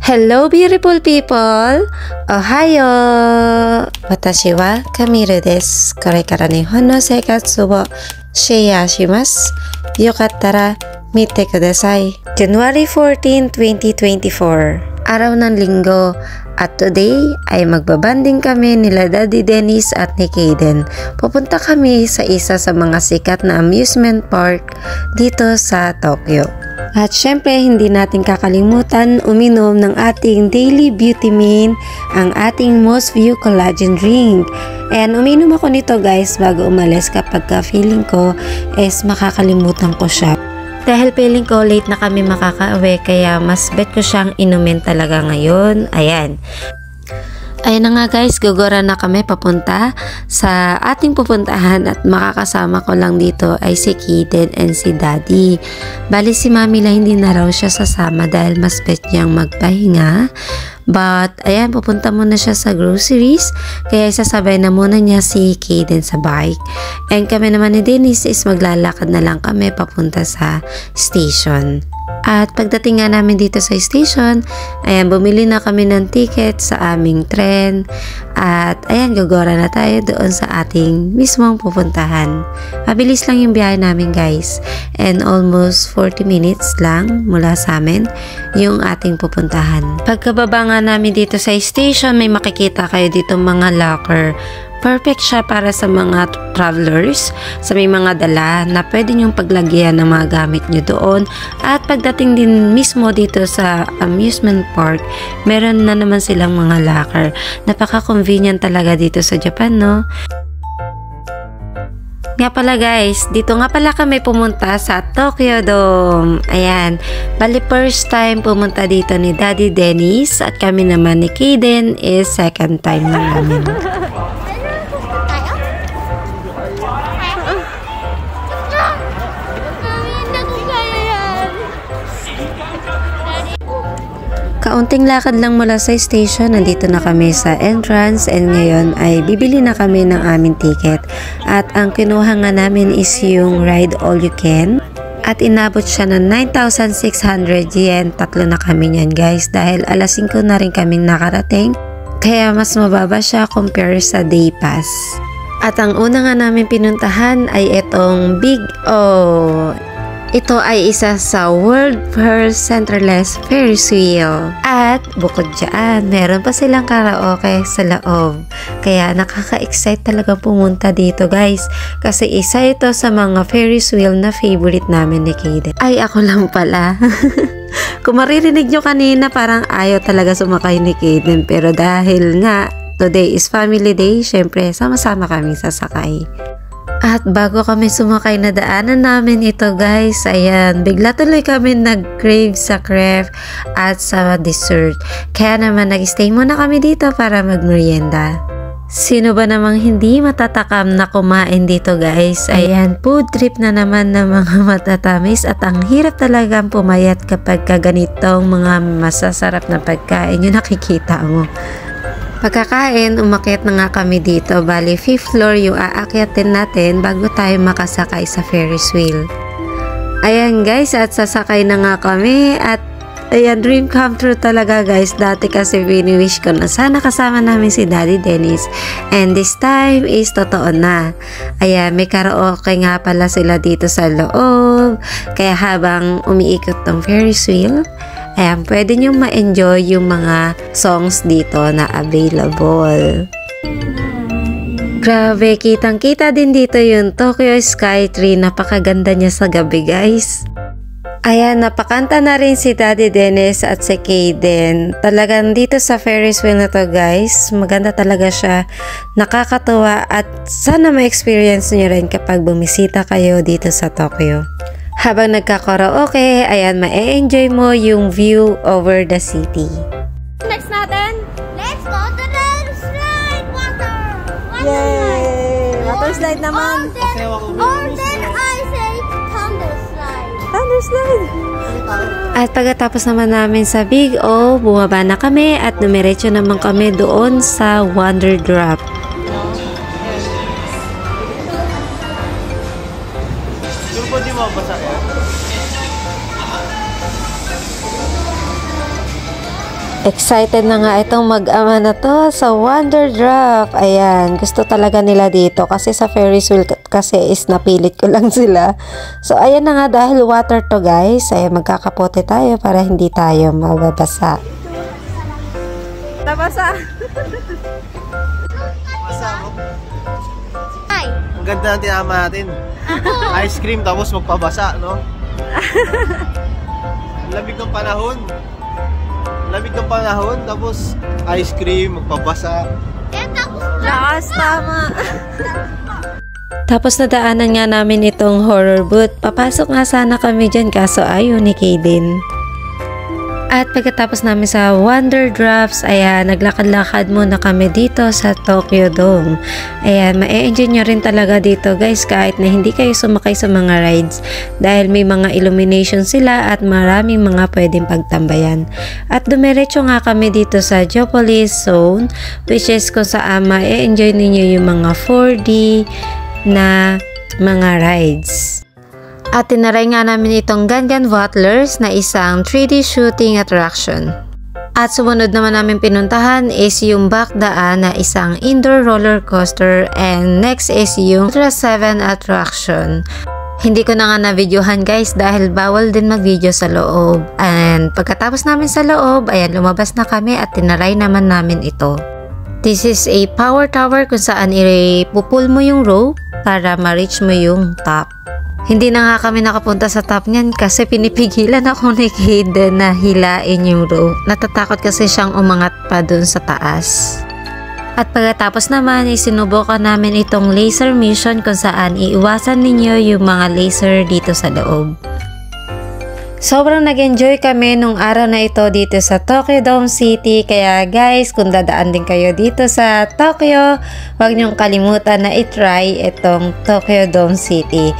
Hello beautiful people! Ohayo! Watashi wa Kamiru desu. これから日本の生活をシェアします。よかったら見てください。January 14, 2024 Araw ng linggo at today ay magbabanding kami nila Daddy Dennis at ni Kaden. Pupunta kami sa isa sa mga sikat na amusement park dito sa Tokyo. At syempre, hindi natin kakalimutan uminom ng ating Daily Beauty Min, ang ating Most View Collagen Drink. And uminom ako nito guys bago umalis kapag feeling ko is makakalimutan ko siya. Dahil feeling ko late na kami makaka-uwi kaya mas bet ko siyang inumin talaga ngayon. Ayan. Ayan na nga guys, gugura na kami papunta sa ating pupuntahan at makakasama ko lang dito ay si Kaden and si Daddy. Bali si Mami lang hindi na raw siya sasama dahil mas bet niyang magpahinga. But ayan, pupunta muna siya sa groceries kaya sasabay na muna niya si Kaden sa bike. And kami naman ni Dennis is maglalakad na lang kami papunta sa station. At pagdating nga namin dito sa station, ayan, bumili na kami ng ticket sa aming tren. At ayan, gagora na tayo doon sa ating mismong pupuntahan. Mabilis lang yung biyahe namin guys. And almost 40 minutes lang mula sa amin yung ating pupuntahan. Pagkababa nga namin dito sa station, may makikita kayo dito mga locker. Perfect siya para sa mga travelers, sa may mga dala na pwede nyong paglagyan ng mga gamit nyo doon. At pagdating din mismo dito sa amusement park, meron na naman silang mga locker. Napaka-convenient talaga dito sa Japan, no? Nga pala guys, dito nga pala kami pumunta sa Tokyo Dome. Ayan, bali first time pumunta dito ni Daddy Dennis at kami naman ni Kaden is second time na namin. Kaunting lakad lang mula sa station, nandito na kami sa entrance and ngayon ay bibili na kami ng aming ticket. At ang kinuha nga namin is yung ride all you can. At inabot siya ng 9,600 yen. Tatlo na kami niyan guys dahil alas 5 na rin kaming nakarating. Kaya mas mababa siya compare sa day pass. At ang una nga namin pinuntahan ay itong Big O. Ito ay isa sa world first centerless Ferris wheel. At bukod dyan, meron pa silang karaoke sa loob. Kaya nakaka-excite talaga pumunta dito guys. Kasi isa ito sa mga Ferris wheel na favorite namin ni Kaden. Ay, ako lang pala. Kung maririnig nyo kanina, parang ayaw talaga sumakay ni Kaden. Pero dahil nga, today is family day, syempre sama-sama kami sasakay. At bago kami sumakay na daanan namin ito guys, ayan, bigla tuloy kami nag-crave sa crepe at sa dessert. Kaya naman nag-stay muna kami dito para mag-merienda. Sino ba namang hindi matatakam na kumain dito guys? Ayan, food trip na naman ng mga matatamis at ang hirap talagang pumayat kapag ganitong mga masasarap na pagkain yung nakikita mo. Pagkakain, umakyat na nga kami dito. Bali, 5th floor yung aakyatin natin bago tayo makasakay sa Ferris wheel. Ayan guys, at sasakay na nga kami. At ayan, dream come true talaga guys. Dati kasi wini-wish ko na sana kasama namin si Daddy Dennis. And this time is totoo na. Ayan, may karaoke nga pala sila dito sa loob. Kaya habang umiikot tong Ferris wheel, ayan, pwede nyo ma-enjoy yung mga songs dito na available. Grabe, kitang-kita din dito yung Tokyo Skytree. Napakaganda niya sa gabi, guys. Ayan, napakanta na rin si Daddy Dennis at si Kaden. Talagang dito sa Ferris wheel na to, guys. Maganda talaga siya. Nakakatuwa at sana ma-experience nyo rin kapag bumisita kayo dito sa Tokyo. Habang nagkakaraoke, ayan, ma-enjoy mo yung view over the city. Next natin, let's go to the slide water. Yay! Water slide naman. Or then I say thunder slide. Thunder slide. At pagkatapos naman namin sa Big O, bumaba na kami at dumiretso naman kami doon sa Wonder Drop. Di mo basa yan? Excited na nga itong mag-ama na to sa Wonder Drop. Ayan, gusto talaga nila dito kasi sa Ferris wheel kasi is napilit ko lang sila. So ayan na nga, dahil water to guys, ay magkakapote tayo para hindi tayo mababasa. Nabasa. Basa ako. Ay. Ang ganda ng tinama natin. Ice cream tapos magpabasa, no? Lamig ng panahon. Lamig ng panahon, tapos ice cream, magpabasa. Lakas, tama. Tapos nadaanan nga namin itong horror booth. Papasok nga sana kami dyan kaso ayaw ni Kaden. At pagkatapos namin sa Wonder Drops, ayan, naglakad-lakad muna kami dito sa Tokyo Dome. Ayan, ma-enjoy nyo rin talaga dito guys kahit na hindi kayo sumakay sa mga rides dahil may mga illumination sila at maraming mga pwedeng pagtambayan. At dumiretso nga kami dito sa Geopolis Zone, which is kung saan ma-enjoy ninyo yung mga 4D na mga rides. At tinaray nga namin itong Gangan Bottlers na isang 3D shooting attraction. At sumunod naman namin pinuntahan is yung Bakdaan na isang indoor roller coaster, and next is yung Ultra 7 attraction. Hindi ko na nga na-videohan guys dahil bawal din mag-video sa loob. And pagkatapos namin sa loob, ayan, lumabas na kami at tinaray naman namin ito. This is a power tower kung saan ipupul mo yung rope para ma-reach mo yung top. Hindi na nga kami nakapunta sa top niyan kasi pinipigilan ako ni Kaden na hilain yung rope. Natatakot kasi siyang umangat pa dun sa taas. At pagkatapos naman, isinubukan namin itong laser mission kung saan iiwasan ninyo yung mga laser dito sa loob. Sobrang nag-enjoy kami nung araw na ito dito sa Tokyo Dome City. Kaya guys, kung dadaan din kayo dito sa Tokyo, huwag niyong kalimutan na i-try itong Tokyo Dome City.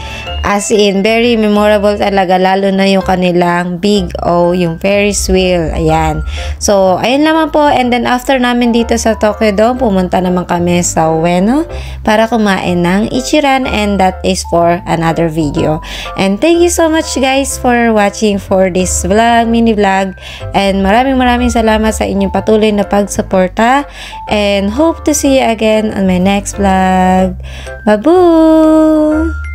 As in, very memorable talaga, lalo na yung kanilang Big O, yung Ferris wheel. Ayan. So, ayun naman po. And then after namin dito sa Tokyo Dome, pumunta naman kami sa Ueno para kumain ng Ichiran, and that is for another video. And thank you so much guys for watching for this vlog, mini vlog, and maraming salamat sa inyong patuloy na pagsuporta, and hope to see you again on my next vlog. Babu!